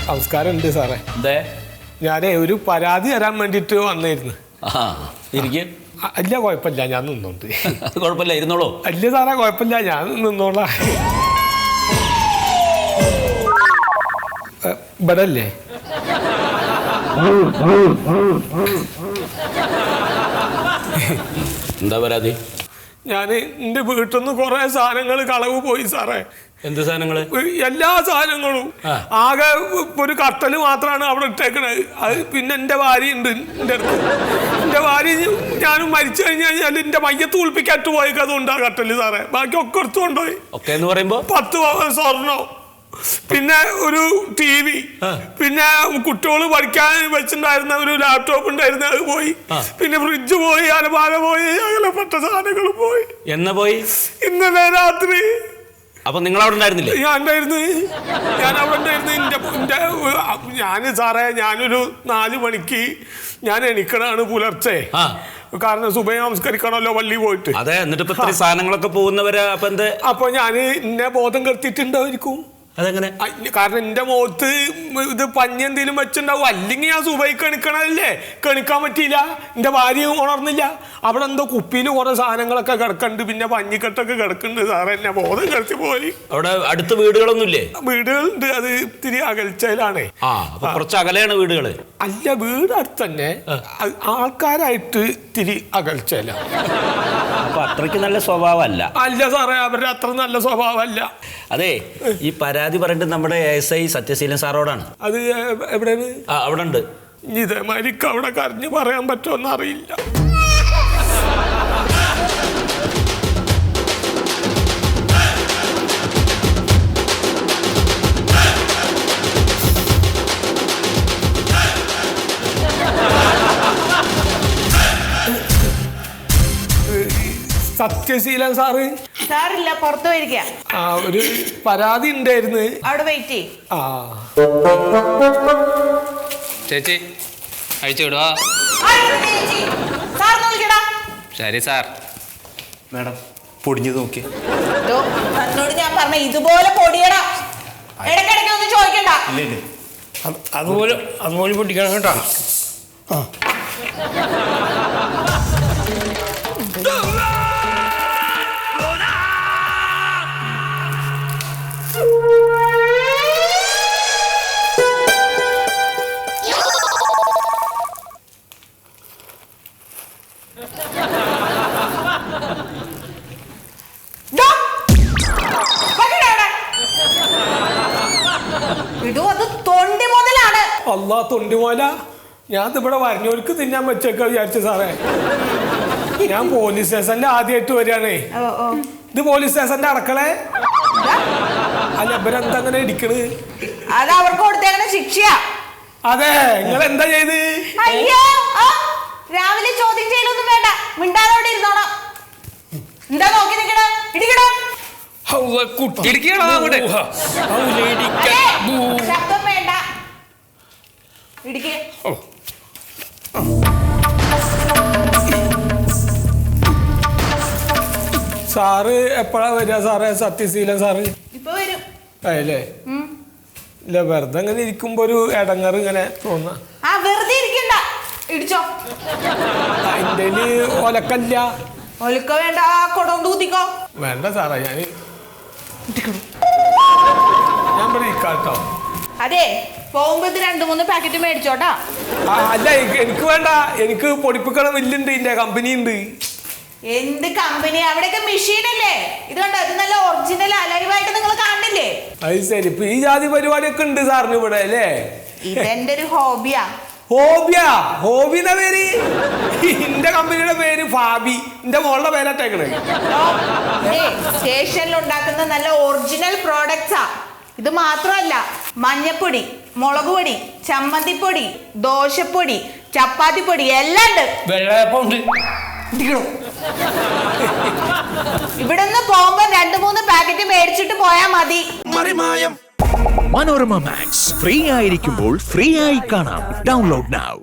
നമസ്കാരം ഉണ്ട് സാറേ. ഞാനേ ഒരു പരാതി തരാൻ വേണ്ടിട്ട് വന്നായിരുന്നു. അല്ല കുഴപ്പമില്ല, ഞാൻ നിന്നോണ്ട്. കുഴപ്പമില്ല, ഇരുന്നോളൂ. അല്ല സാറേ കുഴപ്പമില്ല, ഞാൻ നിന്നോളാം. ഇവിടെ അല്ലേ? എന്താ പരാതി? ഞാൻ എൻ്റെ വീട്ടിൽ നിന്ന് കുറെ സാധനങ്ങൾ കളവ് പോയി സാറേ. എന്ത് സാധനങ്ങള്? എല്ലാ സാധനങ്ങളും. ആകെ ഒരു കട്ടല് മാത്രമാണ് അവിടെ ഇട്ടേക്കണത്. അത് പിന്നെ എൻ്റെ ഭാര്യ ഉണ്ട് എൻ്റെ അടുത്ത്. എൻ്റെ ഭാര്യ ഞാനും മരിച്ചു കഴിഞ്ഞാൽ എൻ്റെ മയ്യത്ത് കുളിപ്പിക്കാറ്റ് പോയിക്കതുകൊണ്ട് ആ കട്ടല് സാറേ. ബാക്കി ഒക്കെ എടുത്തു കൊണ്ടുപോയി. 10 സ്വർണ്ണം, പിന്നെ ഒരു TV, പിന്നെ കുട്ടികള് പഠിക്കാൻ വെച്ചിട്ടുണ്ടായിരുന്ന ഒരു ലാപ്ടോപ്പ് ഉണ്ടായിരുന്നു, അത് പോയി. പിന്നെ ഫ്രിഡ്ജ് പോയി, അലമാര പോയി, അങ്ങനെപ്പെട്ട സാധനങ്ങൾ പോയി. എന്നാ പോയി? ഇന്നലെ രാത്രി. അപ്പൊ നിങ്ങൾ അവിടെ ഉണ്ടായിരുന്നില്ലേ? ഞാൻ അവിടെ ഉണ്ടായിരുന്നു. ഞാന് സാറേ, ഞാനൊരു 4 മണിക്ക് ഞാൻ എണിക്കണാണ് പുലർച്ചെ. കാരണം സുബഹി നമസ്കരിക്കണമല്ലോ പള്ളി പോയിട്ട്. അതെ, എന്നിട്ട് ഇപ്പൊ ഇത്രയും സാധനങ്ങളൊക്കെ പോകുന്നവരെ അപ്പൊ ഞാൻ എന്നെ ബോധം കെടുത്തിട്ടുണ്ടായിരിക്കും. അതെങ്ങനെ? കാരണം എന്റെ മുഖത്ത് ഇത് പഞ്ഞി എന്തെങ്കിലും വെച്ചിട്ടുണ്ടാവും. അല്ലെങ്കിൽ ഞാൻ സുബൈക്ക് കണിക്കണല്ലേ, കണിക്കാൻ പറ്റിയില്ല. എന്റെ ഭാര്യ ഉണർന്നില്ല. അവിടെ എന്തോ കുപ്പിയിൽ കുറെ സാധനങ്ങളൊക്കെ കിടക്കുന്നുണ്ട്, പിന്നെ പഞ്ഞിക്കെട്ടൊക്കെ കിടക്കുന്നുണ്ട് സാറേ. എന്നെ ബോധം കെടുത്തി പോയി. അവിടെ അടുത്ത വീടുകളൊന്നുമില്ലേ? വീടുകളുണ്ട്, അത് ഇത്തിരി അകൽച്ചയിലാണേ. കുറച്ച് അകലെയാണ് വീടുകള്. അല്ല, വീട് അടുത്ത് തന്നെ, ആൾക്കാരായിട്ട് ഇത്തിരി അകൽച്ചയിലാണ്. അപ്പൊ അത്രയ്ക്ക് നല്ല സ്വഭാവമല്ല. അല്ല സാറേ, അവരുടെ അത്ര നല്ല സ്വഭാവമല്ല. അതെ, ഈ പരാതി പറഞ്ഞിട്ട് നമ്മുടെ SI സത്യശീലൻ സാറോടാണ്. അത് എവിടെയാണ്? അവിടെ ഉണ്ട്. ഇതേമാതിരിക്ക് അവിടെ കരഞ്ഞു പറയാൻ പറ്റുമെന്ന് അറിയില്ല. സത്യശീലൻ സാറില്ല, പുറത്തു പോയിരിക്ക. ഒരു പരാതി ഉണ്ടായിരുന്നു. അവിടെ വെയിറ്റ് ചെയ്യ്. ചേച്ചി അഴിച്ചു വിടുവാ. ശരി സാർ. മാഡം പൊടിഞ്ഞു നോക്കി. എന്നോട് ഞാൻ പറഞ്ഞ ഇതുപോലെ പൊടിയടാ. ഇടയ്ക്കിടയ്ക്ക് ഒന്നും ചോദിക്കണ്ട. അതുപോലെ പൊട്ടിക്കണം കേട്ടോ. അല്ലാ, തൊണ്ടിമോല. ഞാൻ ഇവിടെ വരഞ്ഞോർക്ക് തിന്നാൻ വെച്ചേക്കാ വിചാരിച്ചു സാറേ. ഞാൻ പോലീസ് സ്റ്റേഷനിൽ ആദ്യമായിട്ട് വരികയാണേ. ഇത് പോലീസ് സ്റ്റേഷന്റെ അടക്കളേ? അല്ല, ഇവരെന്താ അങ്ങനെ ഇരിക്കണ്? അത് അവർക്ക് കൊടുത്തേക്കണ ശിക്ഷയാ. അതെ, നിങ്ങൾ എന്താ ചെയ്ത്? അയ്യോ, രാവിലെ ചോദ്യം ചെയ്യലൊന്നും വേണ്ട, മിണ്ടാതോടെ ഇരുന്നോണം. എന്താ നോക്കി നിക്കണേ? ഇടിക്കണോ? ശബ്ദം വേണ്ട. ഇടിക്കേ. സാറ് എപ്പോഴാ വരിക സാറേ? സത്യശീലൻ സാറ് ഇപ്പൊ വരും. അല്ലേ? ഇല്ല, വെറുതെ ഇങ്ങനെ ഇരിക്കുമ്പോ ഒരു ഇടങ്ങറ് ഇങ്ങനെ തോന്നാ. വെറുതെ ഇരിക്കണ്ട, ഇടിച്ചോ. എന്റെ ഒലക്കല്ല. ഒലക്ക വേണ്ട, കൊടോണ്ട് ഊത്തിക്കോ. വേണ്ട സാറേ, ഞാൻ ഇവിടെ ഇരിക്കാട്ടോ. അതെ, പോകുമ്പോ 2-3 പാക്കറ്റ് മേടിച്ചോട്ടാ. അല്ല, എനിക്ക് വേണ്ട. എനിക്ക് പൊടിപ്പിക്കണ മില്ലുണ്ട്, ഇതിന്റെ കമ്പനി ഉണ്ട്. എന്ത് കമ്പനി? അവിടെയൊക്കെ മെഷീൻ അല്ലേ. ഇത് കണ്ടോ, ഇത് നല്ല ഒറിജിനൽ അലൈവായിട്ട് നിങ്ങൾ കാണുന്നില്ലേ? അത് ശരി. ഇപ്പൊ ഈ ജാതി പരിപാടിയൊക്കെ ഉണ്ട് സാറിന് ഇവിടെ അല്ലേ? ഇതെന്റെ ഒരു ഹോബിയാ. ഹോബിന്റെ പേര്? എന്റെ കമ്പനിയുടെ പേര് ഫാബി. എന്റെ മോളുടെ പേരട്ടേക്കണേ. സ്റ്റേഷനിൽ ഉണ്ടാക്കുന്ന നല്ല ഒറിജിനൽ പ്രോഡക്ട്സാ. ഇത് മാത്രമല്ല, മഞ്ഞപ്പൊടി, മുളക് പൊടി, ചമ്മന്തിപ്പൊടി, ദോശപ്പൊടി, ചപ്പാത്തിപ്പൊടി എല്ലാം ഉണ്ട്. വെള്ളയപ്പമുണ്ട്. ഇവിടുന്ന് പോകുമ്പോ 2-3 പാക്കറ്റ് മേടിച്ചിട്ട് പോയാ മതി. മനോരമ മാക്സ് ഫ്രീ ആയിരിക്കുമ്പോൾ ഫ്രീ ആയി കാണാം. Download now.